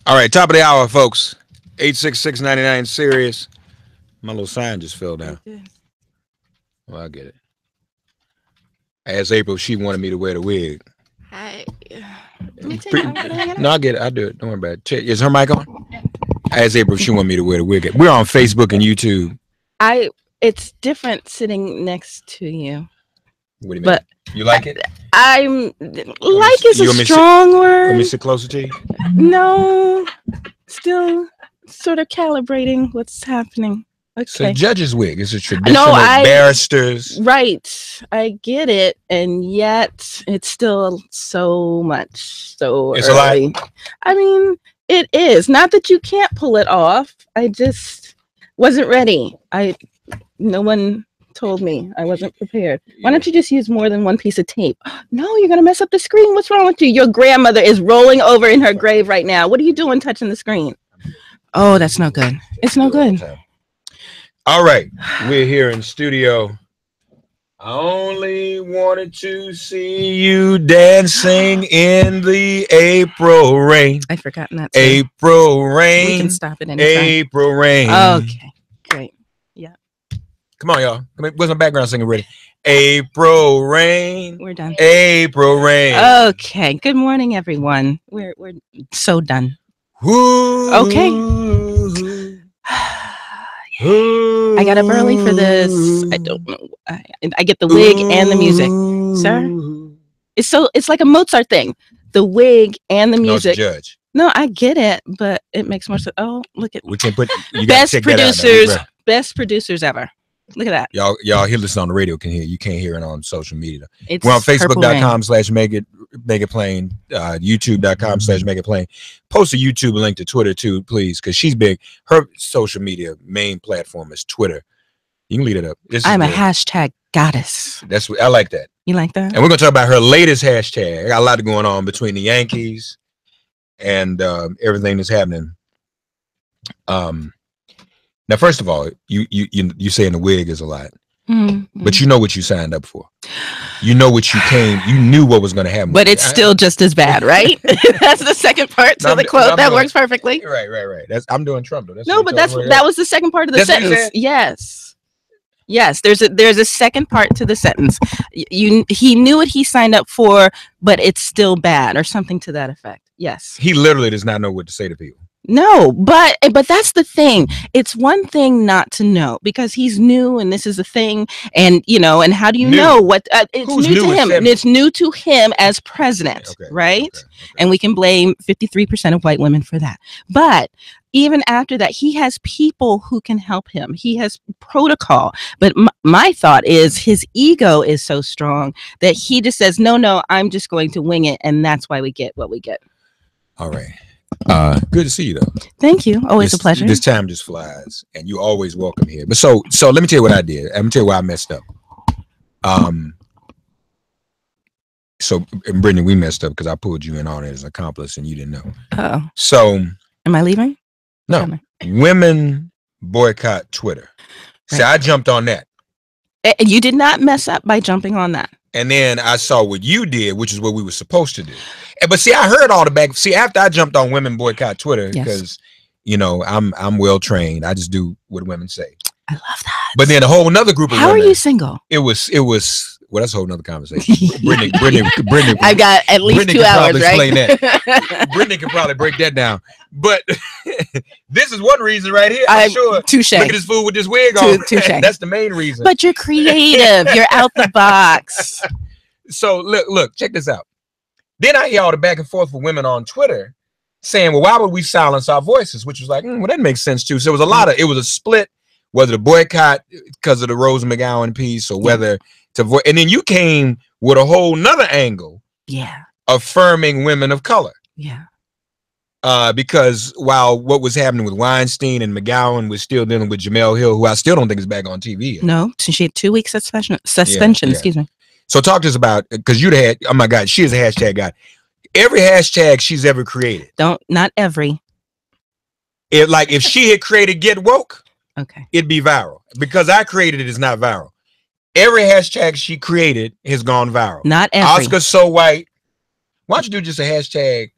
All right, top of the hour, folks. 866-99 Sirius. My little sign just fell down. Well, I get it. I asked April if she wanted me to wear the wig. Hi. No, I get it. I do it. Don't worry about it. Is her mic on? I asked April if she wanted me to wear the wig. We're on Facebook and YouTube. It's different sitting next to you. What do you mean? But you like it? Like is a strong word. Let me sit closer to you. No, still sort of calibrating what's happening. Okay. It's a judge's wig. It's a traditional barristers. Right. I get it. And yet it's still so much. So it's early. A lot. I mean, it is. Not that you can't pull it off. I just wasn't ready. No one told me. I wasn't prepared. Why don't you just use more than one piece of tape? No, you're going to mess up the screen. What's wrong with you? Your grandmother is rolling over in her grave right now. What are you doing touching the screen? Oh, that's no good. It's no good. All right. We're here in studio. I only wanted to see you dancing in the April rain. I've forgotten that. Too. April rain. We can stop it anytime. April rain. Okay. Great. Yeah. Come on, y'all. Where's my background singer ready? April rain. We're done. April rain. Okay. Good morning, everyone. We're so done. Ooh. Okay. I got up early for this. I don't know. I get the wig and the music, sir. It's like a Mozart thing. The wig and the music. No, it's a judge. No, I get it, but it makes more sense. Oh, look at we can put best producers, best producers ever. Look at that. Y'all hear this on the radio can hear. You can't hear it on social media. It's We're on Facebook.com/Make-It-Plain, YouTube.com/Make-It-Plain. Post a YouTube link to Twitter too, please, because she's big. Her social media main platform is Twitter. You can lead it up. I'm a hashtag goddess. That's what I like that. You like that? And we're gonna talk about her latest hashtag. I got a lot going on between the Yankees and everything that's happening. Now, first of all, you saying the wig is a lot, but you know what you signed up for. You know what you came. You knew what was going to happen. But it's still just as bad, right? That's the second part to the quote. That works perfectly. Right. I'm doing Trump though. No, but that was the second part of the sentence. Yes. There's a second part to the sentence. He knew what he signed up for, but it's still bad, or something to that effect. Yes. He literally does not know what to say to people. No, but that's the thing. It's one thing not to know because he's new and this is a thing. And, and how do you know what it's new to him? And it's new to him as president, right? Okay. And we can blame 53% of white women for that. But even after that, he has people who can help him. He has protocol. But my thought is his ego is so strong that he just says, no, I'm just going to wing it. And that's why we get what we get. All right. Good to see you though. Thank you. Always a pleasure. This time just flies, and you're always welcome here. But so let me tell you what I did. Let me tell you why I messed up. So and Brittany, we messed up because I pulled you in on it as an accomplice, and you didn't know. Oh. So am I leaving? No. Women boycott Twitter. Right. So I jumped on that. You did not mess up by jumping on that. And then I saw what you did, which is what we were supposed to do. But see, I heard all the back. See, after I jumped on women boycott Twitter, because I'm well trained. I just do what women say. I love that. But then a whole another group of women. How are you single? It was. Well, that's a whole nother conversation. Brittany. I've got at least 2 hours, right? Explain that. Brittany can probably break that down. But this is one reason right here. I'm sure. Touche. Look at this fool with this wig on. Touche. That's the main reason. But you're creative. You're out the box. So look, check this out. Then I hear all the back and forth for women on Twitter saying, well, why would we silence our voices? Which was like, well, that makes sense too. So it was a split, whether to boycott because of the Rose McGowan piece or whether to and then you came with a whole nother angle. Yeah. Affirming women of color. Yeah. Because while what was happening with Weinstein and McGowan was still dealing with Jemele Hill, who I still don't think is back on TV yet. No, she had 2 weeks suspension, excuse me. So talk to us about, because you'd had, oh my God, she is a hashtag guy. Every hashtag she's ever created. Not every. If she had created Get Woke, okay, it'd be viral. Because I created it, it's not viral. Every hashtag she created has gone viral. Not every. Oscar So White. Why don't you do just a hashtag,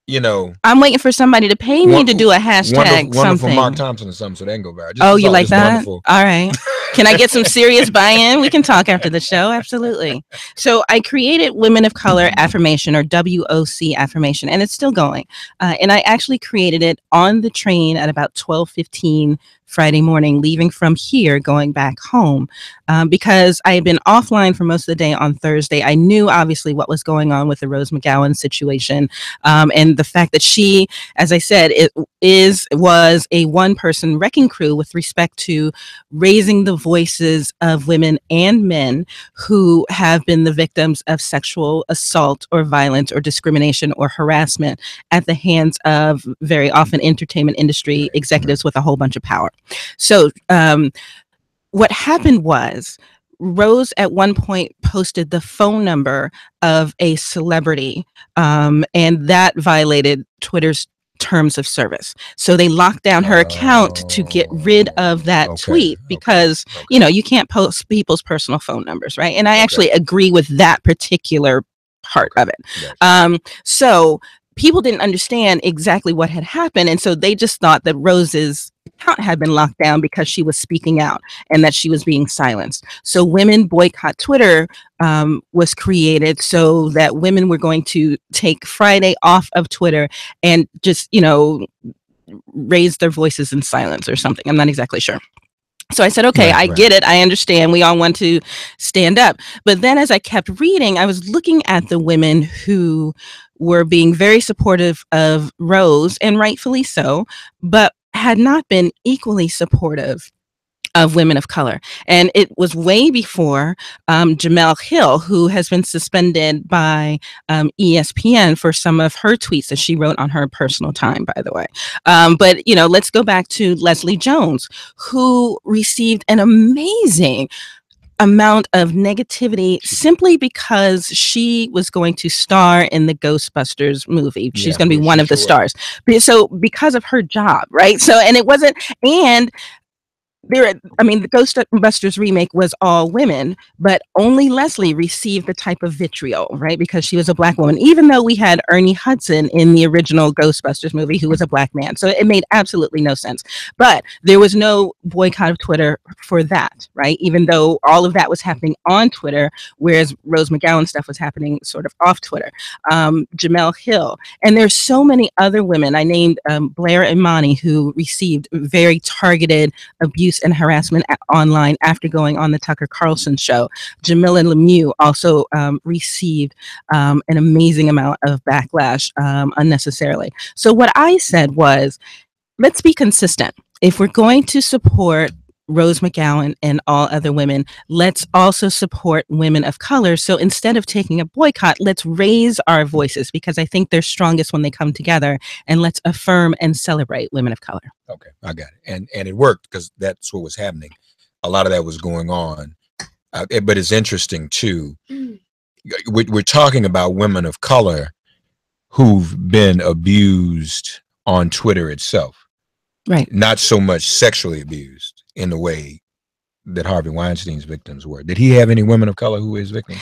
you know, I'm waiting for somebody to pay me to do a hashtag wonderful Mark Thompson or something, so that can go viral. Oh, you like that? Wonderful. All right. Can I get some serious buy-in? We can talk after the show. Absolutely. So I created Women of Color Affirmation, or WOC Affirmation, and it's still going. And I actually created it on the train at about 12:15 Friday morning, leaving from here, going back home, because I had been offline for most of the day on Thursday. I knew obviously what was going on with the Rose McGowan situation, and the fact that she, as I said, was a one-person wrecking crew with respect to raising the voices of women and men who have been the victims of sexual assault or violence or discrimination or harassment at the hands of very often entertainment industry executives with a whole bunch of power. So what happened was Rose at one point posted the phone number of a celebrity, and that violated Twitter's terms of service. So they locked down her account to get rid of that tweet because, you know, you can't post people's personal phone numbers, right? And I actually agree with that particular part of it. So people didn't understand exactly what had happened. And so they just thought that Rose's account had been locked down because she was speaking out and that she was being silenced. So Women Boycott Twitter was created so that women were going to take Friday off of Twitter and just, you know, raise their voices in silence or something. I'm not exactly sure. So I said, okay, I get it. I understand. We all want to stand up. But then as I kept reading, I was looking at the women who were being very supportive of Rose, and rightfully so, but had not been equally supportive of women of color. And it was way before Jemele Hill, who has been suspended by ESPN for some of her tweets that she wrote on her personal time, by the way. But, you know, let's go back to Leslie Jones, who received an amazing amount of negativity simply because she was going to star in the Ghostbusters movie. She's going to be one of the stars. So because of her job, right? So, and it wasn't, and I mean, the Ghostbusters remake was all women, but only Leslie received the type of vitriol, right? Because she was a Black woman, even though we had Ernie Hudson in the original Ghostbusters movie, who was a Black man. So it made absolutely no sense. But there was no boycott of Twitter for that, right? Even though all of that was happening on Twitter, whereas Rose McGowan stuff was happening sort of off Twitter. Jemele Hill. And there's so many other women. I named Blair Imani, who received very targeted abuse and harassment online after going on the Tucker Carlson show. Jamila Lemieux also received an amazing amount of backlash unnecessarily. So what I said was, let's be consistent. If we're going to support Rose McGowan and all other women, let's also support women of color. So instead of taking a boycott, let's raise our voices, because I think they're strongest when they come together, and let's affirm and celebrate women of color. Okay, I got it. And it worked, because that's what was happening. A lot of that was going on. But it's interesting too. We're talking about women of color who've been abused on Twitter itself. Right. Not so much sexually abused in the way that Harvey Weinstein's victims were. Did he have any women of color who were his victims?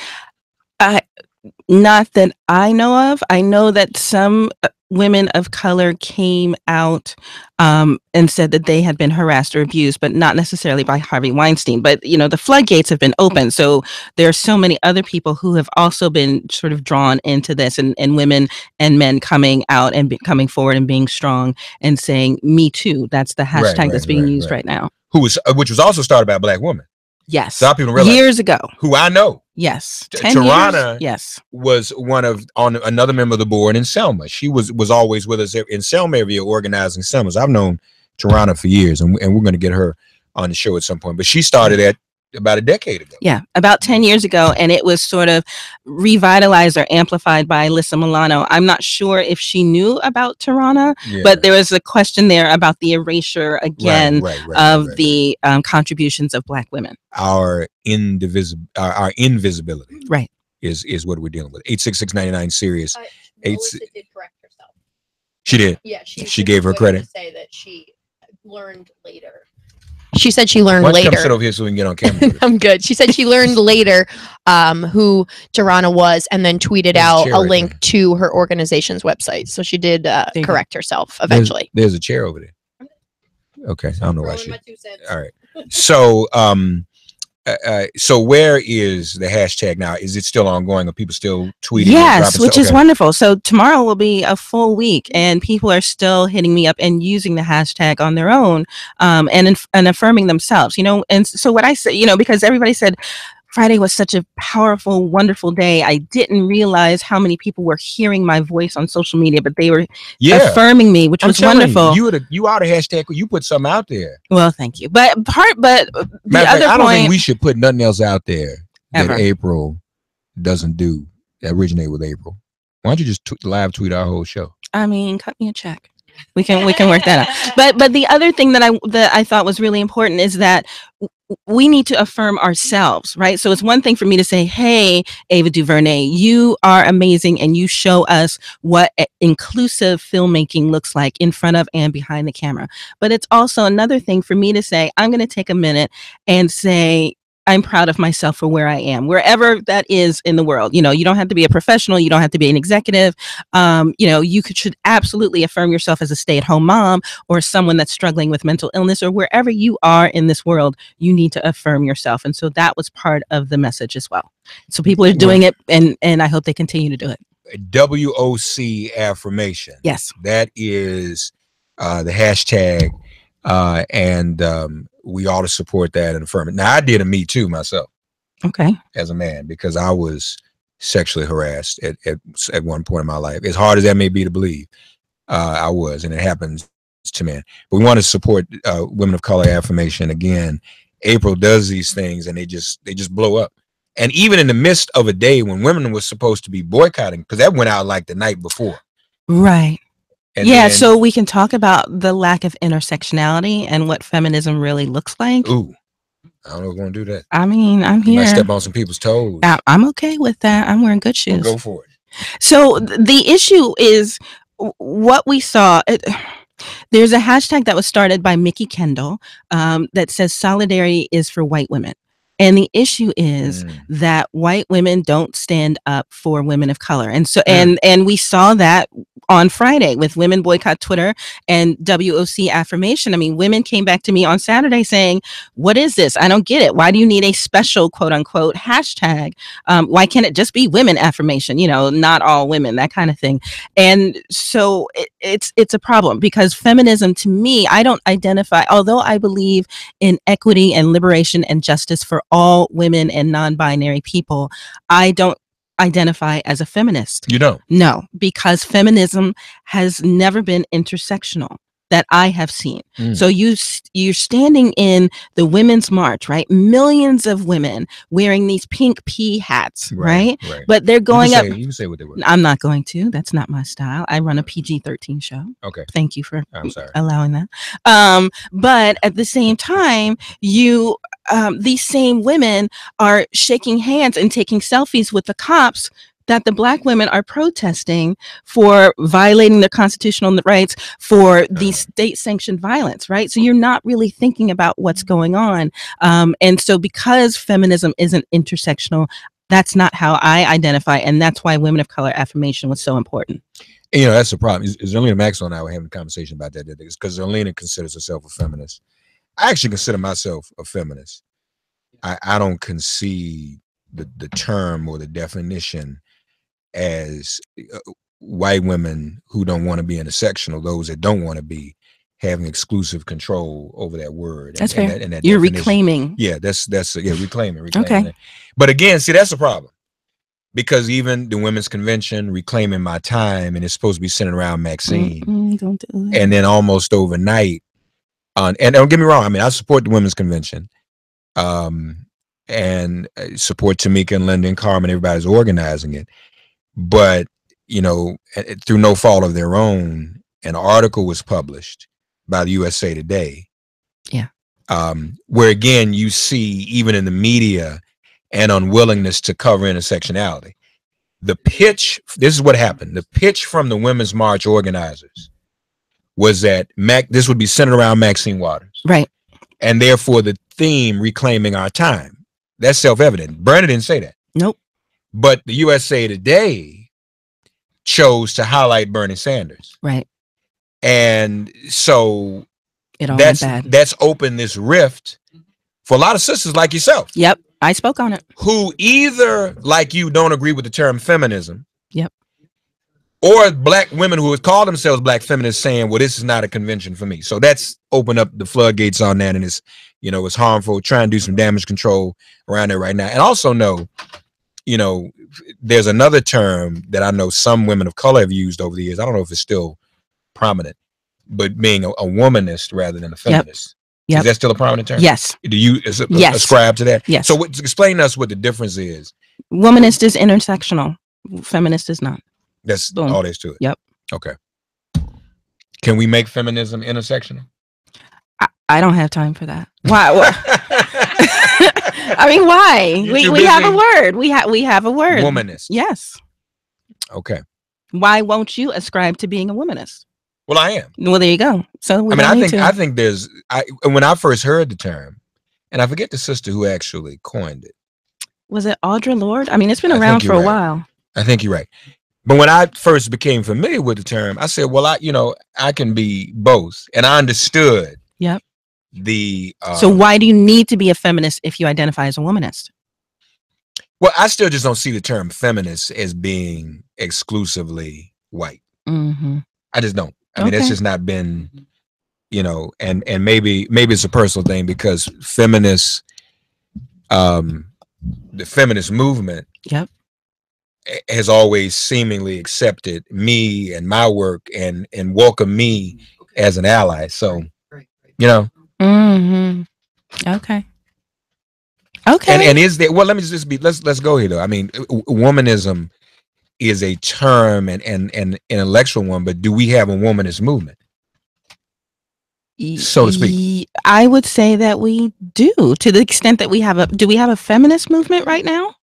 Not that I know of. I know that some women of color came out and said that they had been harassed or abused, but not necessarily by Harvey Weinstein. But, you know, the floodgates have been open. So there are so many other people who have also been sort of drawn into this, and women and men coming out and coming forward and being strong and saying, me too. That's the hashtag that's being used right now. Which was also started by a Black woman. Yes. So people realize, years ago. Who I know. Yes. Tarana, yes, was on another member of the board in Selma. She was always with us in Selma area organizing summers. I've known Tarana for years, and we're going to get her on the show at some point. But she started at about a decade ago. Yeah, about 10 years ago, and it was sort of revitalized or amplified by Alyssa Milano. I'm not sure if she knew about Tarana, but there was a question there about the erasure again of the contributions of Black women. Our invisibility, right, is what we're dealing with. 866-99-SIRIUS. Melissa did correct herself. She did. Yeah, she gave her credit. To say that she learned later. She said she learned later. Come sit over here so we can get on camera. I'm good. She said she learned later who Tarana was, and then tweeted out a link to her organization's website. So she did correct herself eventually. There's a chair over there. Okay, I don't know why she. All right. So so where is the hashtag now? Is it still ongoing? Are people still tweeting? Yes, which is wonderful. So tomorrow will be a full week, and people are still hitting me up and using the hashtag on their own, and affirming themselves. You know, and so what I say, you know, because everybody said Friday was such a powerful, wonderful day. I didn't realize how many people were hearing my voice on social media, but they were affirming me, which was wonderful. You are the hashtag. You put something out there. Well, thank you. But I don't think we should put nothing else out there that April doesn't do. That originate with April. Why don't you just live tweet our whole show? I mean, cut me a check. We can work that out. But the other thing that I thought was really important is that we need to affirm ourselves, right? So it's one thing for me to say, hey, Ava DuVernay, you are amazing, and you show us what inclusive filmmaking looks like in front of and behind the camera. But it's also another thing for me to say, I'm going to take a minute and say, I'm proud of myself for where I am, wherever that is in the world. You know, you don't have to be a professional. You don't have to be an executive. You know, should absolutely affirm yourself as a stay-at-home mom or someone that's struggling with mental illness, or wherever you are in this world, you need to affirm yourself. And so that was part of the message as well. So people are doing it, and I hope they continue to do it. WOC affirmation. Yes. That is the hashtag, and we ought to support that and affirm it. Now, I did a Me Too myself. Okay. As a man, because I was sexually harassed at one point in my life. As hard as that may be to believe, I was, and it happens to men. But we want to support women of color affirmation. Again, April does these things, and they just blow up. And even in the midst of a day when women were supposed to be boycotting, because that went out like the night before. Right. And so we can talk about the lack of intersectionality and what feminism really looks like. Ooh, I don't know if we're going to do that. I mean, I'm here. I step on some people's toes. I'm okay with that. I'm wearing good shoes. Well, go for it. So the issue is what we saw. There's a hashtag that was started by Mickey Kendall that says solidarity is for white women. And the issue is that white women don't stand up for women of color. And so, and we saw that on Friday with Women Boycott Twitter and WOC affirmation. I mean, women came back to me on Saturday saying, what is this? I don't get it. Why do you need a special quote unquote hashtag? Why can't it just be women affirmation? You know, not all women, that kind of thing. And so it's a problem, because feminism, to me, I don't identify, although I believe in equity and liberation and justice for all women and non-binary people, I don't identify as a feminist. You don't? No, because feminism has never been intersectional that I have seen. So you're standing in the Women's March, right? Millions of women wearing these pink pea hats, right? But they're going up. You can say what they were. I'm not going to. That's not my style. I run a PG-13 show. Okay. Thank you for sorry. allowing that. But at the same time, these same women are shaking hands and taking selfies with the cops that the Black women are protesting for, violating their constitutional rights, for the state-sanctioned violence, right? So you're not really thinking about what's going on. And so because feminism isn't intersectional, that's not how I identify. And that's why women of color affirmation was so important. And, you know, that's the problem. Zerlina Maxwell and I were having a conversation about that. It's because Zerlina considers herself a feminist. I actually consider myself a feminist. I don't concede the term or the definition as white women who don't want to be intersectional, those that don't want to be, having exclusive control over that word. That's fair. And you're reclaiming. Yeah, that's reclaiming. Okay. But again, see, that's the problem. Because even the Women's Convention, reclaiming my time, and it's supposed to be centered around Maxine. Don't do that. And then almost overnight, and don't get me wrong, I mean, I support the Women's Convention. And support Tamika and Linda and Carmen, everybody's organizing it. But, you know, through no fault of their own, an article was published by the USA Today. Yeah. Where, again, you see, even in the media, an unwillingness to cover intersectionality. The pitch, this is what happened. The pitch from the Women's March organizers was that this would be centered around Maxine Waters. Right. and therefore the theme reclaiming our time. That's self-evident. Bernie didn't say that. Nope. But the USA Today chose to highlight Bernie Sanders. Right. And so that's opened this rift for a lot of sisters like yourself. Yep. I spoke on it. Who either, like you, don't agree with the term feminism. Yep. Or black women who would call themselves black feminists saying, well, this is not a convention for me. So that's opened up the floodgates on that. And it's, you know, it's harmful. Try and do some damage control around there right now. And also know, you know, there's another term that I know some women of color have used over the years. I don't know if it's still prominent, but being a womanist rather than a feminist. Yep. Is that still a prominent term? Yes. Do you ascribe to that? Yes. So explain to us what the difference is. Womanist is intersectional. Feminist is not. That's all there's to it. Yep. Okay. Can we make feminism intersectional? I don't have time for that. Why? I mean, why? We have a word. We have a word. Womanist. Yes. Okay. Why won't you ascribe to being a womanist? Well, I am. Well, there you go. So I think there's when I first heard the term, and I forget the sister who actually coined it. Was it Audre Lorde? I mean, it's been around for a while. I think you're right. But when I first became familiar with the term, I said, well, I can be both. And I understood. Yep. So why do you need to be a feminist if you identify as a womanist? Well, I still just don't see the term feminist as being exclusively white. Mm-hmm. I just don't. I mean, it's just not been, you know, and maybe it's a personal thing because feminists, the feminist movement, yep, has always seemingly accepted me and my work and welcomed me as an ally. So, you know. Mm-hmm. Okay. And is there? Well, let me just be. Let's go here though. I mean, womanism is a term and an intellectual one, but do we have a womanist movement, so to speak? I would say that we do, to the extent that we have a feminist movement right now?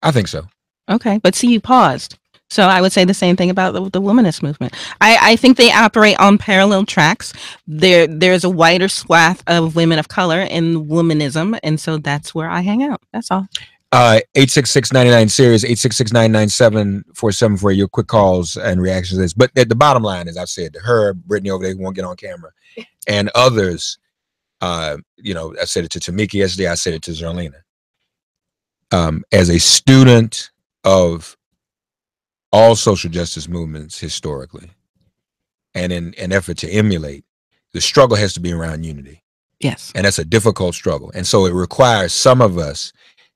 I think so. Okay, but see, you paused. So I would say the same thing about the womanist movement. I think they operate on parallel tracks. There's a wider swath of women of color in womanism, and so that's where I hang out. That's all. 866-99-SERIOUS, 866-997-4748. Your quick calls and reactions to this. But the bottom line is, I've said to her, Brittany over there who won't get on camera, and others, you know, I said it to Tamika yesterday, I said it to Zerlina. As a student of all social justice movements historically, and in an effort to emulate, the struggle has to be around unity. Yes. And that's a difficult struggle. And so it requires some of us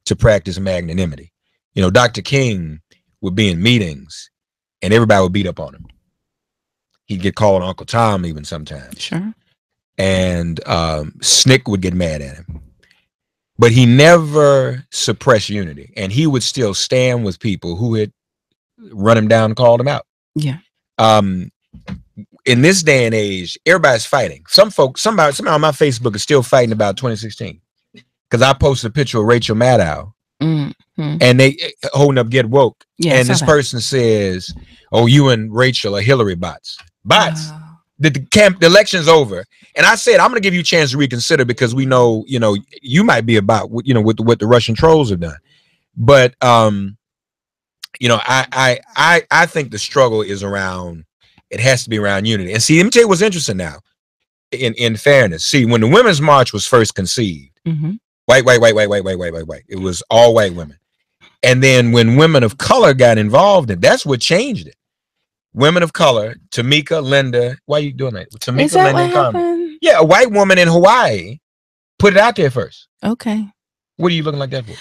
to practice magnanimity. You know, Dr. King would be in meetings and everybody would beat up on him. He'd get called Uncle Tom even sometimes. Sure. And SNCC would get mad at him. But he never suppressed unity. And he would still stand with people who had run him down and called him out. Yeah. In this day and age, everybody's fighting. Some folks, somehow on my Facebook is still fighting about 2016. Because I posted a picture of Rachel Maddow, and they holding up Get Woke. Yeah, and this person says, oh, you and Rachel are Hillary bots. Bots. The election's over. And I said, I'm going to give you a chance to reconsider because we know, you know, you might be about, you know, with what the Russian trolls have done. But, you know, I think the struggle is around, it has to be around unity. And see, let me tell you what's interesting now, in fairness. See, when the Women's March was first conceived, white. It was all white women. And then when women of color got involved, and that's what changed it. Women of color, Tamika, Linda, why are you doing that? Tamika, Linda, and Carmen. Yeah, a white woman in Hawaii put it out there first. Okay. What are you looking like that for?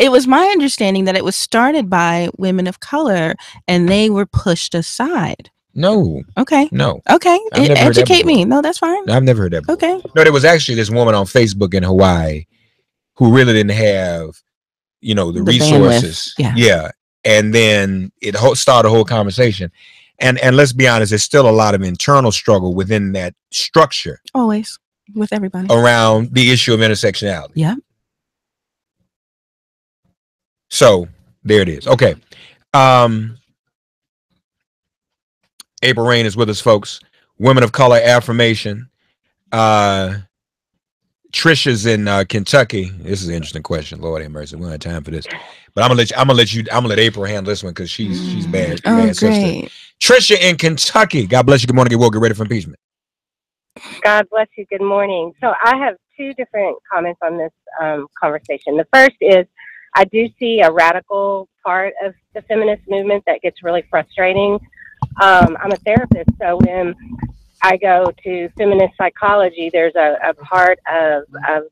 It was my understanding that it was started by women of color and they were pushed aside. No. Okay. No. Okay. Educate me. No, that's fine. No, I've never heard that before. Okay. No, there was actually this woman on Facebook in Hawaii who really didn't have, you know, the resources. Yeah. Yeah. And then it started a whole conversation. And let's be honest, there's still a lot of internal struggle within that structure. Always. With everybody. Around the issue of intersectionality. Yeah. So there it is. Okay. April Rain is with us, folks. Women of Color Affirmation. Trisha's in Kentucky. This is an interesting question. Lord have mercy. We don't have time for this. But I'm gonna let April handle this one because she's bad. Oh, bad great. Sister. Trisha in Kentucky. God bless you. Good morning. Get woke. Get ready for impeachment. God bless you. Good morning. So I have two different comments on this conversation. The first is I do see a radical part of the feminist movement that gets really frustrating. I'm a therapist, so when I go to feminist psychology, there's a part of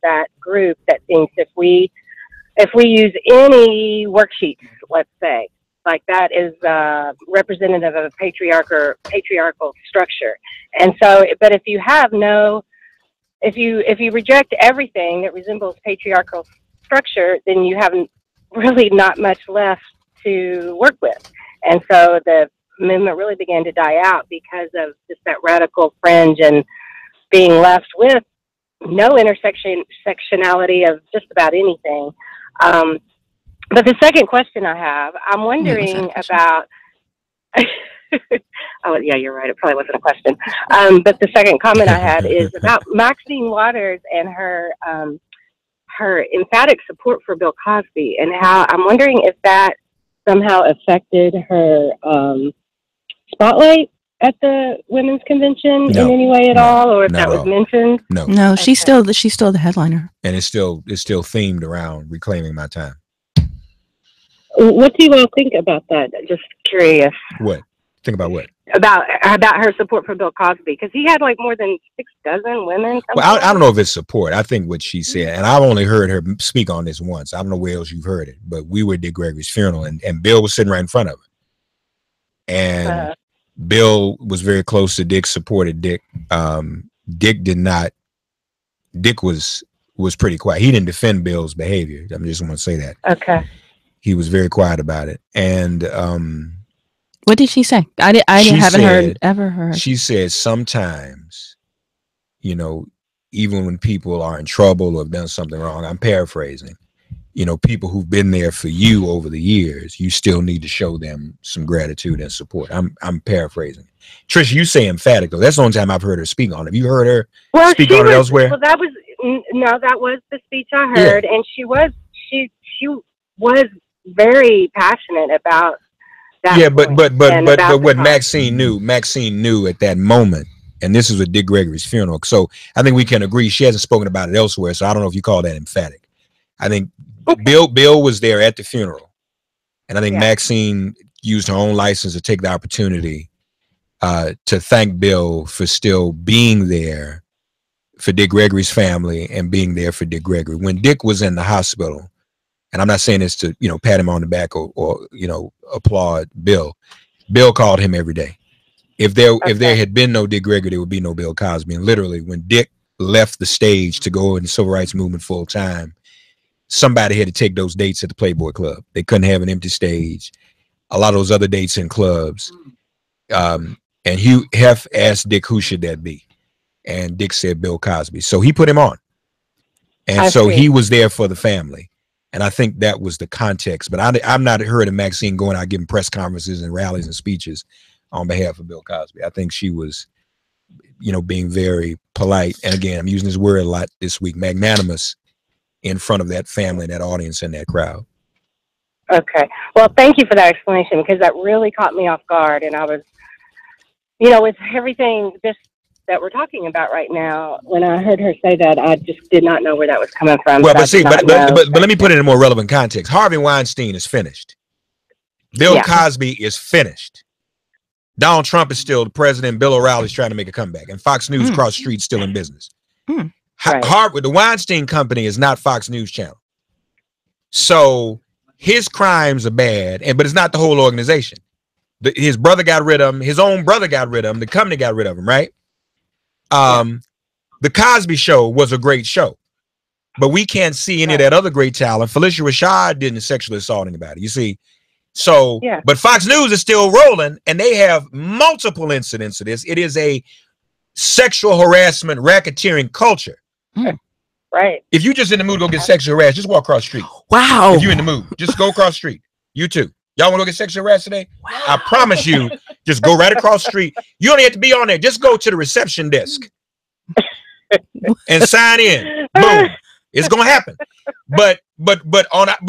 that group that thinks if we use any worksheets, let's say, like that is representative of a patriarchal structure. And so, but if you reject everything that resembles patriarchal structure, then you have really not much left to work with. And so the movement really began to die out because of just that radical fringe and being left with no intersectionality of just about anything. But the second question I have, I'm wondering about. Oh, yeah, you're right. It probably wasn't a question. But the second comment I had is about Maxine Waters and her emphatic support for Bill Cosby, and how I'm wondering if that somehow affected her spotlight at the women's convention in any way at all, or if that was mentioned. No, she's still the headliner, and it's still themed around reclaiming my time. What do you all think about that? Just curious. What? Think about what? About her support for Bill Cosby, because he had like more than 6 dozen women. Well, I don't know if it's support. I think what she said, and I've only heard her speak on this once. I don't know where else you've heard it, but we were at Dick Gregory's funeral, and Bill was sitting right in front of her, and Bill was very close to Dick, supported Dick. Dick did not. Dick was pretty quiet. He didn't defend Bill's behavior. I just want to say that. Okay. He was very quiet about it, and what did she say? I haven't ever heard. She said sometimes, you know, even when people are in trouble or have done something wrong, I'm paraphrasing, you know, people who've been there for you over the years, you still need to show them some gratitude and support. I'm paraphrasing. Trisha, you say emphatic though. That's the only time I've heard her speak on it. Have you heard her speak on it elsewhere? Well, that was the speech I heard, and she was very passionate about that. Yeah, but what Maxine knew at that moment, and this is at Dick Gregory's funeral. So I think we can agree she hasn't spoken about it elsewhere. So I don't know if you call that emphatic. I think Bill was there at the funeral, and I think Maxine used her own license to take the opportunity to thank Bill for still being there for Dick Gregory's family and being there for Dick Gregory when Dick was in the hospital. And I'm not saying this to, you know, pat him on the back or you know, applaud Bill. Bill called him every day. If there had been no Dick Gregory, there would be no Bill Cosby. And literally, when Dick left the stage to go in the civil rights movement full time, somebody had to take those dates at the Playboy Club. They couldn't have an empty stage. A lot of those other dates in clubs. And Hugh Hef asked Dick, who should that be? And Dick said Bill Cosby. So he put him on. And so he was there for the family. And I think that was the context. But I'm not heard of Maxine going out giving press conferences and rallies and speeches on behalf of Bill Cosby. I think she was, you know, being very polite. And again, I'm using this word a lot this week, magnanimous in front of that family, that audience, and that crowd. Okay. Well, thank you for that explanation, because that really caught me off guard. And I was, you know, with everything that we're talking about right now, when I heard her say that, I just did not know where that was coming from. Well, but let me put it in a more relevant context. Harvey Weinstein is finished. Bill Cosby is finished. Donald Trump is still the president. Bill O'Reilly's trying to make a comeback, and Fox News cross street still in business. The Weinstein Company is not Fox News Channel. So his crimes are bad, but it's not the whole organization. His brother got rid of him. His own brother got rid of him. The company got rid of him, right? The Cosby Show was a great show, but we can't see any of that other great talent. Phylicia Rashad didn't sexually assault anybody, you see. So, but Fox News is still rolling, and they have multiple incidents of this. It is a sexual harassment, racketeering culture. Right. If you just in the mood to go get sexual harassed, just walk across the street. Wow. If you're in the mood, just go across the street. You too. Y'all want to go get sexual harassed today? Wow. I promise you, just go right across the street. You don't have to be on there. Just go to the reception desk. and sign in. Boom. It's gonna happen. But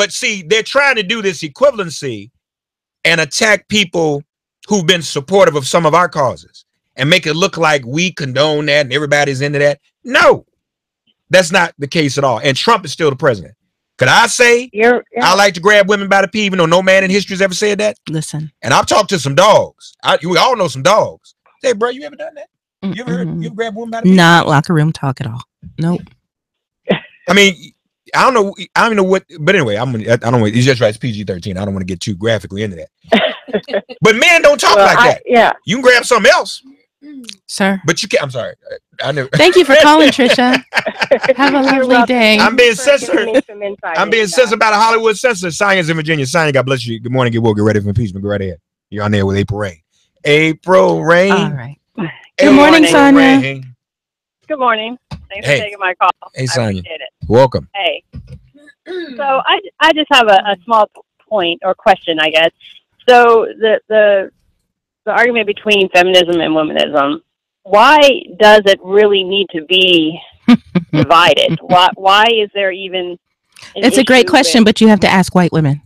see, they're trying to do this equivalency and attack people who've been supportive of some of our causes and make it look like we condone that and everybody's into that. No, that's not the case at all. And Trump is still the president. Could I say I like to grab women by the pee, even though no man in history has ever said that? Listen. And I've talked to some dogs. We all know some dogs. Say, bro, you ever done that? You ever grabbed a woman by the pee? Not locker room talk at all. Nope. I mean, I don't know what, but anyway, I don't want, it's just right, it's PG-13. I don't want to get too graphically into that. But men don't talk like that. Yeah. You can grab something else. Sir. But you can't, I'm sorry. Thank you for calling, Trisha. Have a lovely day. I'm being censored. I'm being censored by the Hollywood censor. Science in Virginia. Science, God bless you. Good morning, get woke, get ready for impeachment. Go right ahead. You're on there with April Rain. April Rain. All right. Good morning, Sonia. Rain. Good morning. Thanks for taking my call. Hey, Sonia. Welcome. Hey. So I just have a small point or question, I guess. So the argument between feminism and womanism, why does it really need to be divided? Why is there even It's a great question, but you have to ask white women.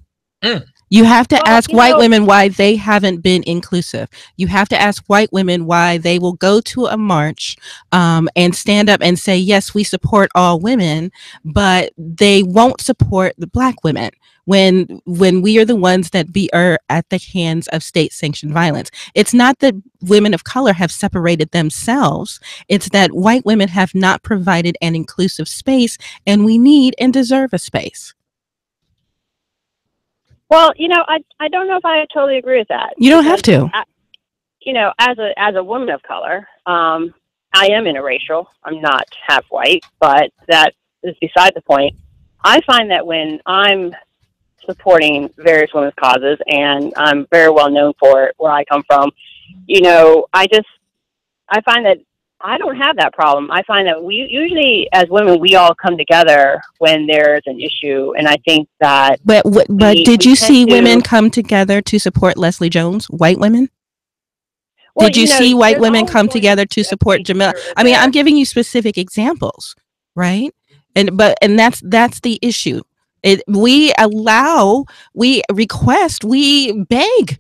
You have to ask white women why they haven't been inclusive. You have to ask white women why they will go to a march and stand up and say, yes, we support all women, but they won't support the black women when we are the ones that are at the hands of state-sanctioned violence. It's not that women of color have separated themselves. It's that white women have not provided an inclusive space, and we need and deserve a space. Well, I don't know if I totally agree with that. You don't have to. As a woman of color, I am interracial. I'm not half white, but that is beside the point. I find that when I'm supporting various women's causes, and I'm very well known for it where I come from, I find that I don't have that problem. I find that we usually, as women, we all come together when there's an issue, and I think that. But did you see women come together to support Leslie Jones? White women. Well, did you see white women come together to support Jamila? I mean, I'm giving you specific examples, right? And that's the issue. We beg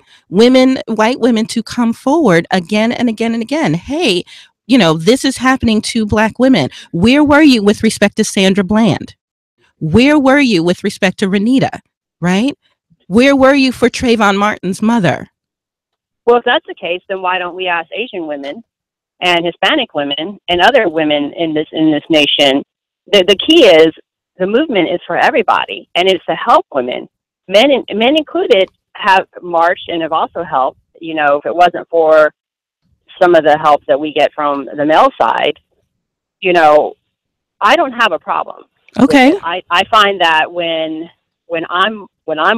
white women to come forward again and again and again. Hey, this is happening to black women. Where were you with respect to Sandra Bland? Where were you with respect to Renita? Right? Where were you for Trayvon Martin's mother? Well, if that's the case, then why don't we ask Asian women and Hispanic women and other women in this nation? The key is the movement is for everybody, and it's to help women. Men included have marched and have also helped. If it wasn't for some of the help that we get from the male side, I don't have a problem. Okay. I find that when I'm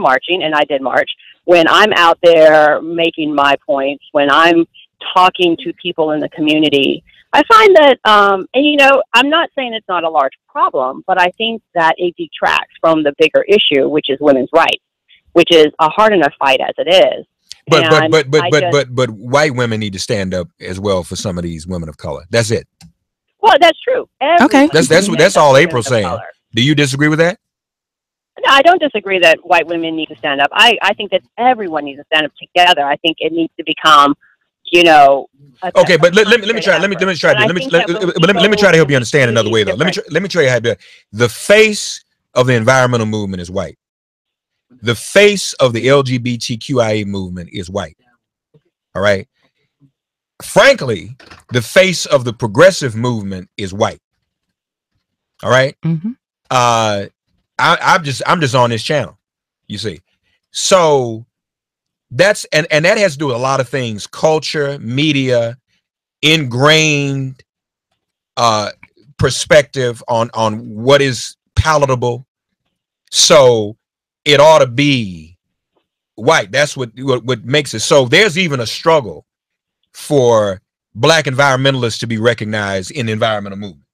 marching, and I did march, when I'm out there making my points, when I'm talking to people in the community, I find that, I'm not saying it's not a large problem, but I think that it detracts from the bigger issue, which is women's rights, which is a hard enough fight as it is. But white women need to stand up as well for some of these women of color. That's it. Well, that's true. Okay. That's all April's saying. Do you disagree with that? No, I don't disagree that white women need to stand up. I think that everyone needs to stand up together. I think it needs to become, okay, but let me try. Let me try to help you understand another way though. Let me tell you how to do it. The face of the environmental movement is white. The face of the LGBTQIA movement is white. All right. Frankly, the face of the progressive movement is white. All right. Mm-hmm. I'm just on this channel, you see. So that's and that has to do with a lot of things: culture, media, ingrained perspective on what is palatable. So it ought to be white. That's what makes it. So there's even a struggle for black environmentalists to be recognized in the environmental movement.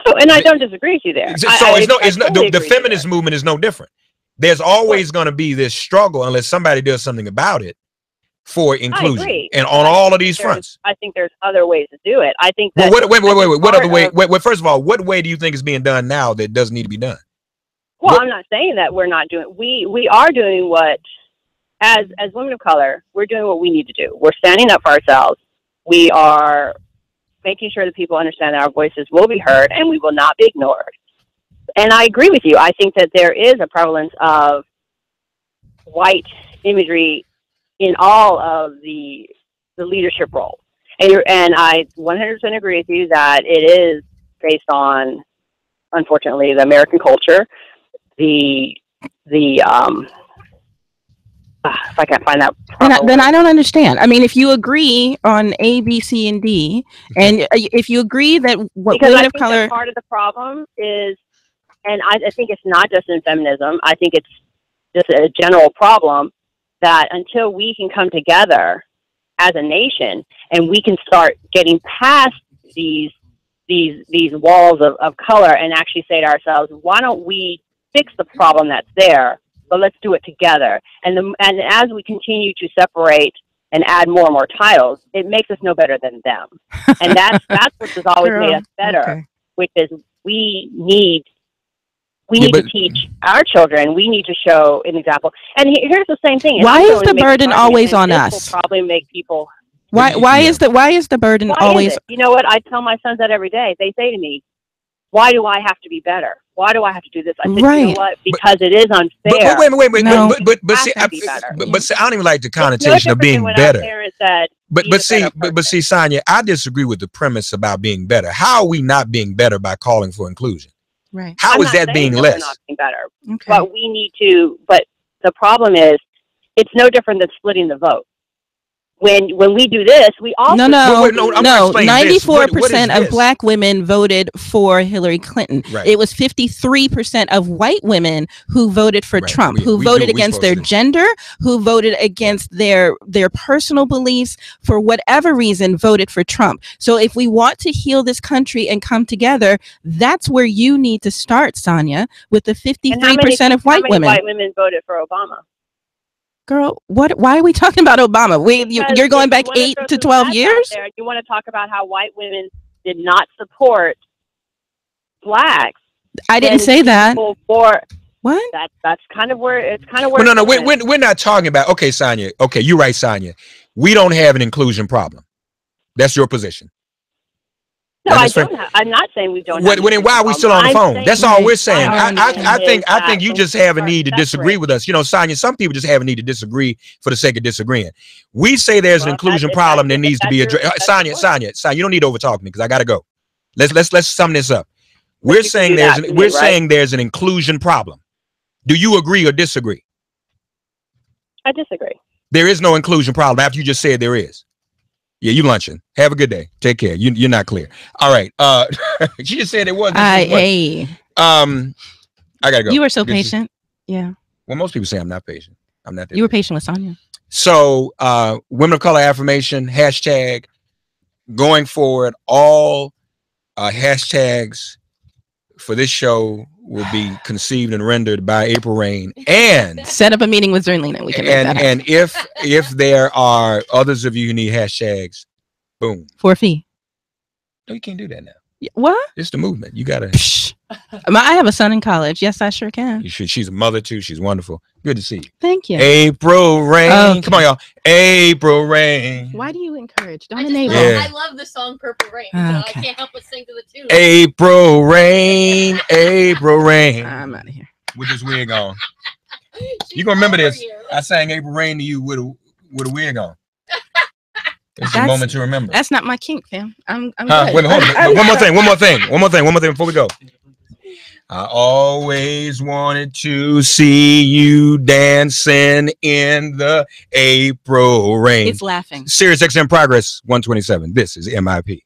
Oh, and I don't disagree with you there. So the feminist movement is no different. There's always going to be this struggle unless somebody does something about it for inclusion and on all of these fronts? I think there's other ways to do it. I think that. Well, wait. What other way? Wait, first of all, what way do you think is being done now that doesn't need to be done? Well, I'm not saying that we're not doing. We are doing what, as women of color, we're doing what we need to do. We're standing up for ourselves. We are making sure that people understand that our voices will be heard and we will not be ignored. And I agree with you. I think that there is a prevalence of white imagery in all of the leadership roles. And I 100% agree with you that it is based on, unfortunately, the American culture. If I can't find that, then I don't understand. I mean, if you agree on A, B, C, and D, and if you agree that what women of color, part of the problem is, and I think it's not just in feminism. I think it's just a general problem that until we can come together as a nation and we can start getting past these walls of color and actually say to ourselves, why don't we fix the problem that's there? But let's do it together. And as we continue to separate and add more and more titles, it makes us no better than them. And that's what has always made us better, which is we need to teach our children. We need to show an example. And here's the same thing. Why is the burden always on us? Will probably make people. Why is the burden always? You know what? I tell my sons that every day. They say to me, "Why do I have to be better? Why do I have to do this?" I said, "You know what? Because it is unfair." Wait. No. But see, I don't even like the connotation of being better. But see, Sonia, I disagree with the premise about being better. How are we not being better by calling for inclusion? Right. How is that being less? We're not being better. Okay. But we need to. But the problem is, it's no different than splitting the vote. When we do this, we also no. 94% of black women voted for Hillary Clinton. Right. It was 53% of white women who voted for Trump, who voted against their gender, who voted against their personal beliefs, for whatever reason, voted for Trump. So if we want to heal this country and come together, that's where you need to start, Sonia, with the 53% of white women. How many white women voted for Obama? Girl, why are we talking about Obama? You're going back 8 to 12 years? You want to talk about how white women did not support blacks. I didn't say that. What? That's kind of where it's kind of where. No. We're not talking about. Okay, Sonia. Okay, you're right, Sonia. We don't have an inclusion problem. That's your position. No, I'm not saying we don't. Why are we still on the phone? That's all we're saying. I think you just have a need to disagree with us. You know, Sonia, some people just have a need to disagree for the sake of disagreeing. We say there's an inclusion problem that needs to be addressed. Sonia, you don't need to overtalk me because I gotta go. Let's sum this up. We're saying there's an inclusion problem. Do you agree or disagree? I disagree. There is no inclusion problem after you just said there is. Yeah, you lunching. Have a good day. Take care. You're not clear. All right. She just said it was. I gotta go. You were so patient. Yeah. Well, most people say I'm not patient. I'm not. You were patient with Sonia. So, women of color affirmation hashtag going forward. All hashtags for this show will be conceived and rendered by April Rain, and set up a meeting with Zerlina. We can make that happen. And if there are others of you who need hashtags, boom, for a fee. No, you can't do that now. What? It's the movement. You gotta. I have a son in college. Yes, I sure can. You should. She's a mother too. She's wonderful. Good to see you. Thank you. April Rain. Okay. Come on, y'all. April Rain. Why do you encourage? Don't enable. I love the song Purple Rain. Okay. So I can't help but sing to the tune. April Rain. April Rain. I'm out of here. With this wig on. You gonna remember this? I sang April Rain to you with a wig on. It's a moment to remember. That's not my kink, fam. I'm good. Wait, hold on. One more thing before we go. I always wanted to see you dancing in the April rain. It's laughing. Sirius XM Progress 127. This is MIP.